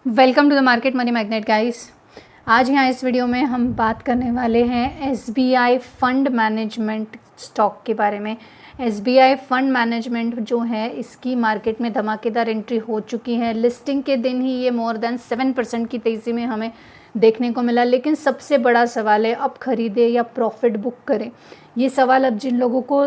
Welcome to the market money magnet guys. आज यहाँ इस वीडियो में हम बात करने वाले हैं एसबीआई फंड मैनेजमेंट स्टॉक के बारे में। एसबीआई फंड मैनेजमेंट जो है इसकी मार्केट में धमाकेदार एंट्री हो चुकी है। लिस्टिंग के दिन ही ये मोर देन 7% की तेज़ी में हमें देखने को मिला। लेकिन सबसे बड़ा सवाल है, अब खरीदे या प्रॉफिट बुक करें। ये सवाल अब जिन लोगों को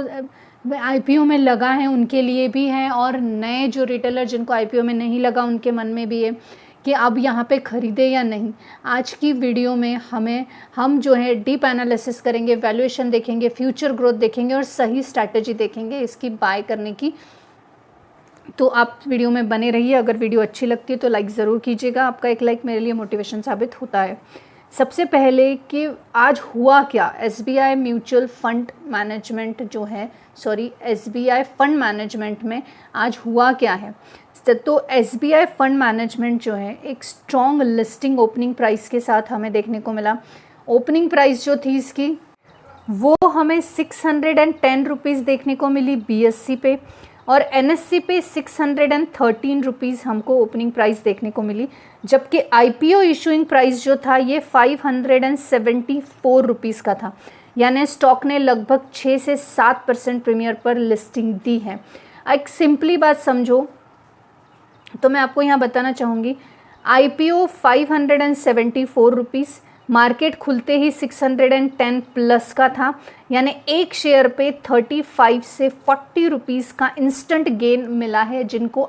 आईपीओ में लगा है उनके लिए भी है, और नए जो रिटेलर जिनको आईपीओ में नहीं लगा उनके मन में भी है कि अब यहाँ पे ख़रीदे या नहीं। आज की वीडियो में हम जो है डीप एनालिसिस करेंगे, वैल्यूएशन देखेंगे, फ्यूचर ग्रोथ देखेंगे और सही स्ट्रैटेजी देखेंगे इसकी बाय करने की। तो आप वीडियो में बने रहिए। अगर वीडियो अच्छी लगती है तो लाइक ज़रूर कीजिएगा। आपका एक लाइक मेरे लिए मोटिवेशन साबित होता है। सबसे पहले कि आज हुआ क्या, एसबीआई म्यूचुअल फंड मैनेजमेंट जो है एसबीआई फंड मैनेजमेंट में आज हुआ क्या है। तो एसबीआई फंड मैनेजमेंट जो है एक स्ट्रॉन्ग लिस्टिंग ओपनिंग प्राइस के साथ हमें देखने को मिला। ओपनिंग प्राइस जो थी इसकी वो हमें 610 रुपीज़ देखने को मिली बीएससी पे, और एनएससी पे 613 रुपीज़ हमको ओपनिंग प्राइस देखने को मिली। जबकि आईपीओ इशूइंग प्राइस जो था ये 574 रुपीज़ का था। यानी स्टॉक ने लगभग 6 से 7% प्रीमियर पर लिस्टिंग दी है। एक सिंपली बात समझो तो मैं आपको यहाँ बताना चाहूँगी, आईपीओ 574 रुपीज़, मार्केट खुलते ही 610 प्लस का था। यानी एक शेयर पे 35 से 40 रुपीज़ का इंस्टेंट गेन मिला है जिनको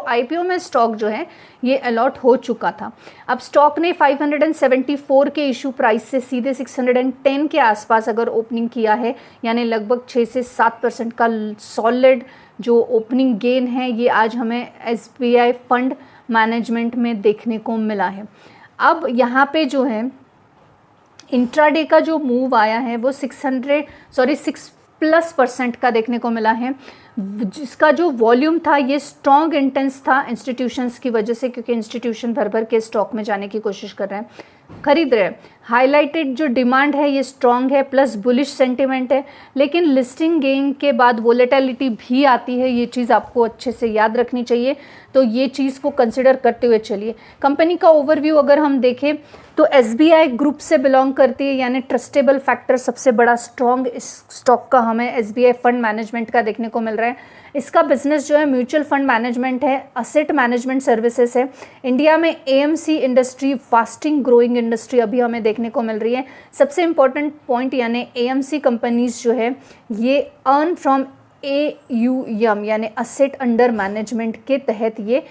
आईपीओ में स्टॉक जो है ये अलॉट हो चुका था। अब स्टॉक ने 574 के इशू प्राइस से सीधे 610 के आसपास अगर ओपनिंग किया है, यानी लगभग 6 से 7% का सॉलिड जो ओपनिंग गेन है ये आज हमें एसबीआई फंड मैनेजमेंट में देखने को मिला है। अब यहाँ पे जो है इंट्राडे का जो मूव आया है वो 6+ % का देखने को मिला है, जिसका जो वॉल्यूम था ये स्ट्रॉन्ग इंटेंस था इंस्टीट्यूशंस की वजह से, क्योंकि इंस्टीट्यूशन भर भर के स्टॉक में जाने की कोशिश कर रहे हैं, खरीद रहे हैं। हाईलाइटेड जो डिमांड है ये स्ट्रॉन्ग है, प्लस बुलिश सेंटिमेंट है। लेकिन लिस्टिंग गेन के बाद वोलेटिलिटी भी आती है, ये चीज़ आपको अच्छे से याद रखनी चाहिए। तो ये चीज़ को कंसिडर करते हुए चलिए। कंपनी का ओवरव्यू अगर हम देखें तो एसबीआई ग्रुप से बिलोंग करती है, यानी ट्रस्टेबल फैक्टर सबसे बड़ा स्ट्रॉन्ग इस स्टॉक का हमें एसबीआई फंड मैनेजमेंट का देखने को मिल रहा है। इसका बिजनेस जो है म्यूचुअल फंड मैनेजमेंट है, असेट मैनेजमेंट सर्विसेज है। इंडिया में AMC industry fasting growing industry अभी हमें देखने को मिल रही है। सबसे इम्पॉर्टेंट पॉइंट, यानी एएमसी कंपनीज जो है ये अर्न फ्रॉम एयूएम यानी असेट अंडर मैनेजमेंट के तहत ये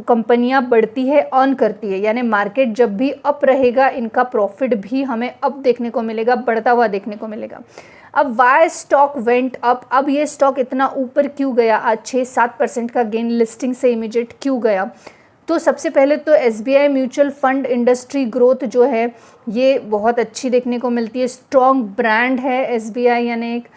कंपनियां बढ़ती है, अर्न करती है। यानी मार्केट जब भी अप रहेगा इनका प्रॉफिट भी हमें अप देखने को मिलेगा, बढ़ता हुआ देखने को मिलेगा। अब वाई स्टॉक वेंट अप, अब ये स्टॉक इतना ऊपर क्यों गया, आज 6-7% का गेन लिस्टिंग से इमीडिएट क्यों गया। तो सबसे पहले तो SBI mutual fund industry growth जो है ये बहुत अच्छी देखने को मिलती है, स्ट्रॉन्ग ब्रांड है एसबीआई, यानी एक।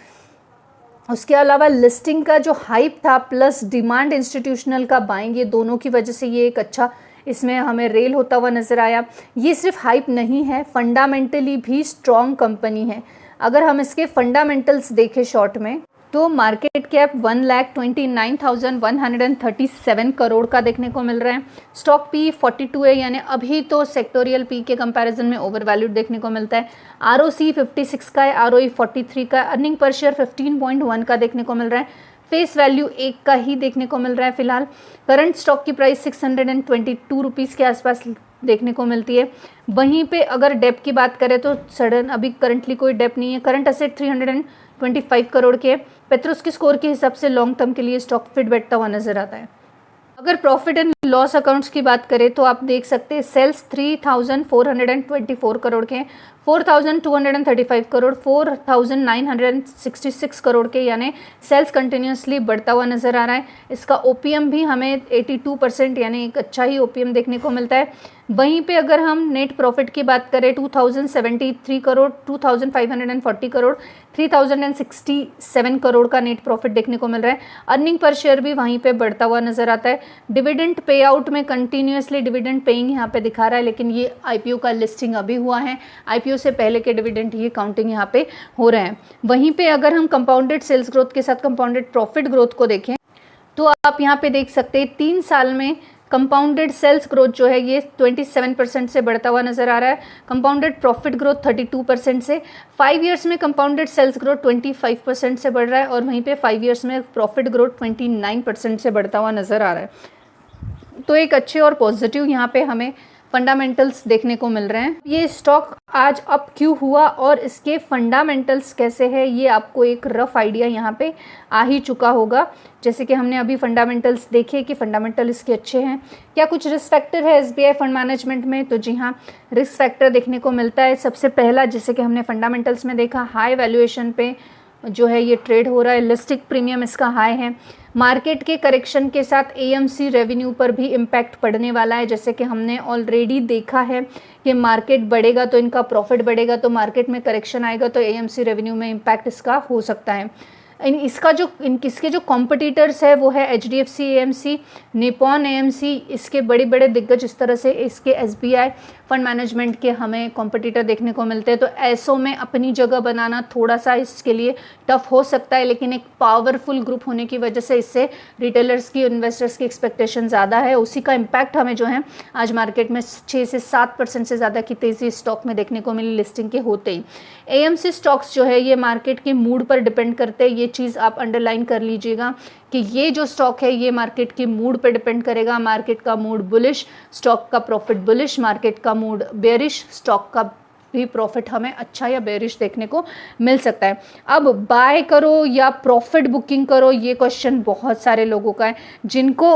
उसके अलावा लिस्टिंग का जो हाइप था प्लस डिमांड इंस्टीट्यूशनल का बाइंग, ये दोनों की वजह से ये एक अच्छा इसमें हमें रेल होता हुआ नज़र आया। ये सिर्फ हाइप नहीं है, फंडामेंटली भी स्ट्रॉन्ग कंपनी है। अगर हम इसके फंडामेंटल्स देखें शॉर्ट में तो मार्केट कैप 1,29,137 करोड़ का देखने को मिल रहा है। स्टॉक पी 42 है, यानी अभी तो सेक्टोरियल पी के कंपैरिजन में ओवर वैल्यूड देखने को मिलता है। आरओसी 56 का है, आरओई 43 का, अर्निंग पर शेयर 15.1 का देखने को मिल रहा है। फेस वैल्यू 1 का ही देखने को मिल रहा है फिलहाल। करंट स्टॉक की प्राइस 622 रुपीज़ के आसपास देखने को मिलती है। वहीं पे अगर डेप की बात करें तो सडन अभी करंटली कोई डेप नहीं है। करंट असेट 325 करोड़ के। पेट्रोस के स्कोर के हिसाब से लॉन्ग टर्म के लिए स्टॉक फिट बैठता हुआ नजर आता है। अगर प्रॉफिट एंड लॉस अकाउंट्स की बात करें तो आप देख सकते हैं सेल्स 3,424 करोड़ के, 4,235 करोड़, 4,966 करोड़ के, यानी सेल्स कंटिन्यूसली बढ़ता हुआ नजर आ रहा है। इसका ओपीएम भी हमें 82% यानी एक अच्छा ही ओपीएम देखने को मिलता है। वहीं पे अगर हम नेट प्रॉफिट की बात करें 2,073 करोड़, 2,540 करोड़, 3,067 करोड़ का नेट प्रॉफिट देखने को मिल रहा है। अर्निंग पर शेयर भी वहीं पे बढ़ता हुआ नजर आता है। डिविडेंड पे आउट में कंटिन्यूसली डिविडेंड पेइंग यहाँ पे दिखा रहा है, लेकिन ये आईपीओ का लिस्टिंग अभी हुआ है, आईपीओ से पहले के डिविडेंड ये काउंटिंग यहाँ पे हो रहे हैं। वहीं पे अगर हम कंपाउंडेड सेल्स ग्रोथ के साथ कंपाउंडेड प्रॉफिट ग्रोथ को देखें तो आप यहाँ पे देख सकते हैं 3 साल में कंपाउंडेड सेल्स ग्रोथ जो है ये 27% से बढ़ता हुआ नज़र आ रहा है। कंपाउंडेड प्रॉफिट ग्रोथ 32% से, 5 ईयर्स में कंपाउंडेड सेल्स ग्रोथ 25% से बढ़ रहा है और वहीं पे 5 ईयर्स में प्रॉफिट ग्रोथ 29% से बढ़ता हुआ नज़र आ रहा है। तो एक अच्छे और पॉजिटिव यहाँ पे हमें फंडामेंटल्स देखने को मिल रहे हैं। ये स्टॉक आज अप क्यों हुआ और इसके फंडामेंटल्स कैसे है, ये आपको एक रफ आइडिया यहाँ पे आ ही चुका होगा। जैसे कि हमने अभी फंडामेंटल्स देखे कि फंडामेंटल इसके अच्छे हैं। क्या कुछ रिस्क फैक्टर है एसबीआई फंड मैनेजमेंट में? तो जी हाँ, रिस्क फैक्टर देखने को मिलता है। सबसे पहला, जैसे कि हमने फंडामेंटल्स में देखा, हाई वैल्यूएशन पे जो है ये ट्रेड हो रहा है, लिस्टिंग प्रीमियम इसका हाई है। मार्केट के करेक्शन के साथ एएमसी रेवेन्यू पर भी इम्पैक्ट पड़ने वाला है। जैसे कि हमने ऑलरेडी देखा है कि मार्केट बढ़ेगा तो इनका प्रॉफिट बढ़ेगा, तो मार्केट में करेक्शन आएगा तो एएमसी रेवेन्यू में इम्पैक्ट इसका हो सकता है। इसके जो कॉम्पिटिटर्स है वो है एचडीएफसी एएमसी, निपॉन एएमसी, इसके बड़े बड़े दिग्गज, इस तरह से इसके एसबीआई फंड मैनेजमेंट के हमें कॉम्पिटिटर देखने को मिलते हैं। तो ऐसों में अपनी जगह बनाना थोड़ा सा इसके लिए टफ हो सकता है, लेकिन एक पावरफुल ग्रुप होने की वजह से इससे रिटेलर्स की, इन्वेस्टर्स की एक्सपेक्टेशन ज़्यादा है। उसी का इम्पैक्ट हमें जो है आज मार्केट में 6 से 7% से ज़्यादा की तेज़ी स्टॉक में देखने को मिली लिस्टिंग के होते ही। एएमसी स्टॉक्स जो है ये मार्केट के मूड पर डिपेंड करते हैं। ये चीज़ आप अंडरलाइन कर लीजिएगा कि ये जो स्टॉक है ये मार्केट के मूड पर डिपेंड करेगा। मार्केट का मूड बुलिश, स्टॉक का प्रॉफिट बुलिश, मार्केट का मूड बेरिश, स्टॉक का भी प्रॉफिट हमें अच्छा या बेरिश देखने को मिल सकता है। अब बाय करो या प्रॉफिट बुकिंग करो, ये क्वेश्चन बहुत सारे लोगों का है। जिनको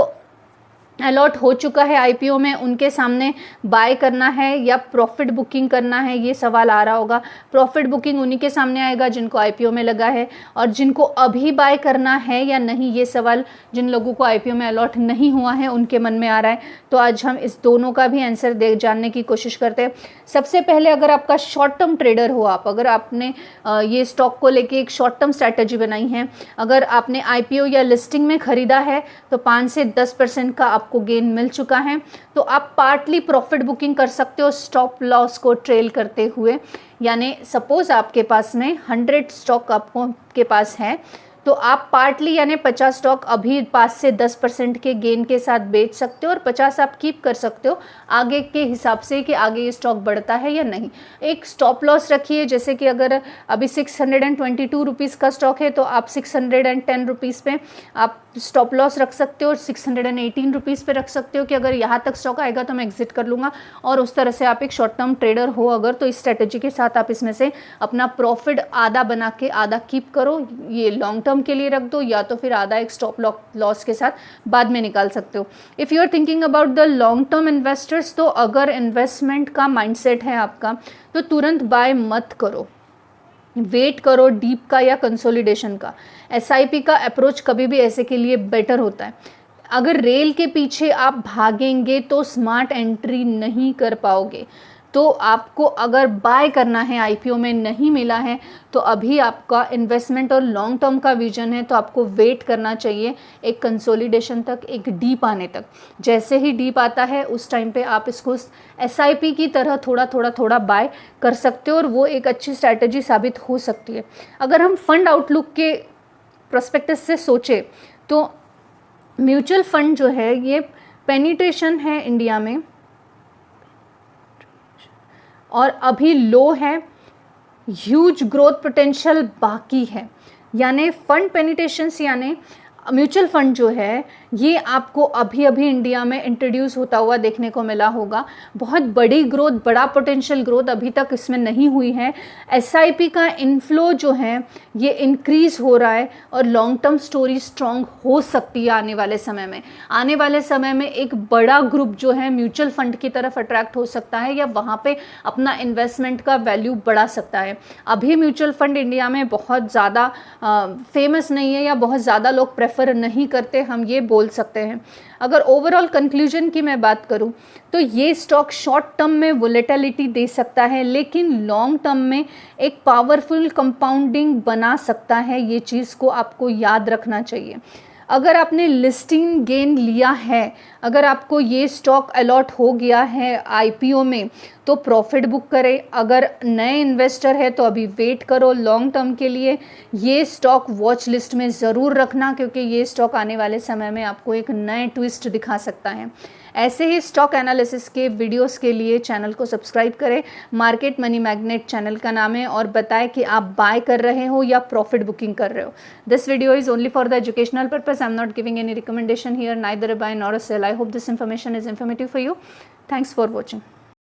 अलॉट हो चुका है आईपीओ में, उनके सामने बाय करना है या प्रॉफिट बुकिंग करना है, ये सवाल आ रहा होगा। प्रॉफिट बुकिंग उन्हीं के सामने आएगा जिनको आईपीओ में लगा है, और जिनको अभी बाय करना है या नहीं, ये सवाल जिन लोगों को आईपीओ में अलॉट नहीं हुआ है उनके मन में आ रहा है। तो आज हम इस दोनों का भी आंसर जानने की कोशिश करते हैं। सबसे पहले, अगर आपका शॉर्ट टर्म ट्रेडर हो, अगर आपने ये स्टॉक को लेके एक शॉर्ट टर्म स्ट्रैटेजी बनाई है, अगर आपने आईपीओ या लिस्टिंग में खरीदा है तो 5 से 10% का आपको गेन मिल चुका है, तो आप पार्टली प्रॉफिट बुकिंग कर सकते हो स्टॉप लॉस को ट्रेल करते हुए। यानी सपोज आपके पास में 100 स्टॉक आपको के पास है, तो आप पार्टली यानी 50 स्टॉक अभी 5 से 10% के गेन के साथ बेच सकते हो और 50 आप कीप कर सकते हो आगे के हिसाब से कि आगे ये स्टॉक बढ़ता है या नहीं। एक स्टॉप लॉस रखिए, जैसे कि अगर अभी 622 रुपीज़ का स्टॉक है तो आप 610 रुपीज़ पे आप स्टॉप लॉस रख सकते हो और 618 रुपीज़ पे रख सकते हो कि अगर यहाँ तक स्टॉक आएगा तो मैं एग्जिट कर लूँगा। और उस तरह से आप एक शॉर्ट टर्म ट्रेडर हो अगर, तो इस स्ट्रेटेजी के साथ आप इसमें से अपना प्रॉफिट आधा बना के आधा कीप करो, ये लॉन्ग टर्म के लिए रख दो, या तो फिर आधा एक स्टॉप लॉस के साथ बाद में निकाल सकते हो। If you are thinking about the long term investors, तो अगर इन्वेस्टमेंट का माइंडसेट है आपका तो तुरंत बाय मत करो, वेट करो डीप का या कंसोलिडेशन का। एसआईपी का अप्रोच कभी भी ऐसे के लिए बेटर होता है। अगर रेल के पीछे आप भागेंगे तो स्मार्ट एंट्री नहीं कर पाओगे। तो आपको अगर बाय करना है, आईपीओ में नहीं मिला है, तो अभी आपका इन्वेस्टमेंट और लॉन्ग टर्म का विजन है, तो आपको वेट करना चाहिए एक कंसोलिडेशन तक, एक डीप आने तक। जैसे ही डीप आता है उस टाइम पे आप इसको एसआईपी की तरह थोड़ा बाय कर सकते हो और वो एक अच्छी स्ट्रैटेजी साबित हो सकती है। अगर हम फंड आउटलुक के प्रोस्पेक्टस से सोचे तो म्यूचुअल फंड जो है ये पेनिट्रेशन है इंडिया में और अभी लो है, ह्यूज ग्रोथ पोटेंशियल बाकी है। यानी फंड पेनिट्रेशंस यानी म्यूचुअल फंड जो है ये आपको अभी इंडिया में इंट्रोड्यूस होता हुआ देखने को मिला होगा। बहुत बड़ी ग्रोथ, बड़ा पोटेंशियल ग्रोथ अभी तक इसमें नहीं हुई है। एसआईपी का इनफ्लो जो है ये इंक्रीज हो रहा है और लॉन्ग टर्म स्टोरी स्ट्रॉन्ग हो सकती है आने वाले समय में। आने वाले समय में एक बड़ा ग्रुप जो है म्यूचुअल फंड की तरफ अट्रैक्ट हो सकता है या वहाँ पे अपना इन्वेस्टमेंट का वैल्यू बढ़ा सकता है। अभी म्यूचुअल फंड इंडिया में बहुत ज़्यादा फेमस नहीं है या बहुत ज़्यादा लोग प्रेफर नहीं करते, हम ये बोल सकते हैं। अगर ओवरऑल कंक्लूजन की मैं बात करूं तो ये स्टॉक शॉर्ट टर्म में वोलेटिलिटी दे सकता है, लेकिन लॉन्ग टर्म में एक पावरफुल कंपाउंडिंग बना सकता है। ये चीज़ को आपको याद रखना चाहिए। अगर आपने लिस्टिंग गेन लिया है, अगर आपको ये स्टॉक अलॉट हो गया है आईपीओ में, तो प्रॉफिट बुक करें। अगर नए इन्वेस्टर है तो अभी वेट करो लॉन्ग टर्म के लिए। ये स्टॉक वॉच लिस्ट में ज़रूर रखना, क्योंकि ये स्टॉक आने वाले समय में आपको एक नए ट्विस्ट दिखा सकता है। ऐसे ही स्टॉक एनालिसिस के वीडियोस के लिए चैनल को सब्सक्राइब करें। मार्केट मनी मैग्नेट चैनल का नाम है, और बताएं कि आप बाय कर रहे हो या प्रॉफिट बुकिंग कर रहे हो। This video is only for the educational purpose. I am not giving any recommendation here, neither a buy nor a sale. I hope this information is informative for you. Thanks for watching.